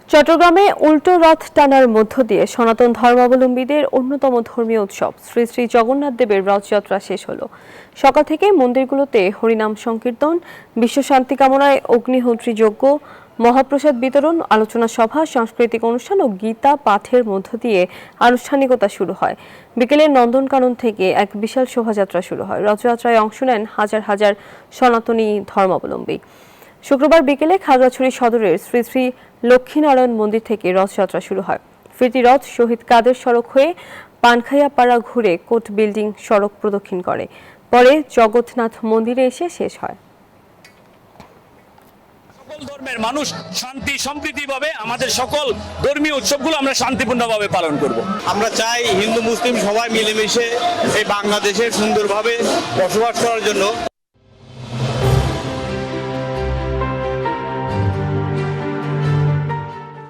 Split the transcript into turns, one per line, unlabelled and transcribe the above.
চট্টগ্রামে উল্টো রথ টানার মধ্য দিয়ে সনাতন ধর্মাবলম্বীদের অন্যতম ধর্মীয় উৎসব শ্রী শ্রী জগন্নাথ দেবের রথযাত্রা শেষ হলো। সকাল থেকে মন্দিরগুলোতে হরিনাম সংকীর্তন, বিশ্বশান্তি কামনায় অগ্নিহোত্রী যজ্ঞ, মহাপ্রসাদ বিতরণ, আলোচনা সভা, সাংস্কৃতিক অনুষ্ঠান ও গীতা পাঠের মধ্য দিয়ে আনুষ্ঠানিকতা শুরু হয়। বিকেলে নন্দনকানন থেকে এক বিশাল শোভাযাত্রা শুরু হয়। রথযাত্রায় অংশ নেন হাজার হাজার সনাতনী ধর্মাবলম্বী। শুক্রবার বিকেলে খাগড়াছড়ি সদরের শ্রী শ্রী লক্ষ্মীনারায়ণ মন্দির থেকে রথযাত্রা শুরু হয়। ফিরতি রথ শহীদ কাদের সড়ক হয়ে পানখাইয়াপাড়া ঘুরে কোর্ট বিল্ডিং সড়ক প্রদক্ষিণ করে, পরে জগন্নাথ মন্দিরে এসে শেষ হয়।
সকল ধর্মের মানুষ শান্তি সম্প্রীতি ভাবে আমাদের সকল ধর্মীয় উৎসবগুলো আমরা শান্তিপূর্ণভাবে পালন করব।
আমরা চাই হিন্দু মুসলিম সবাই মিলেমিশে এই বাংলাদেশে সুন্দরভাবে বসবাস করার জন্য।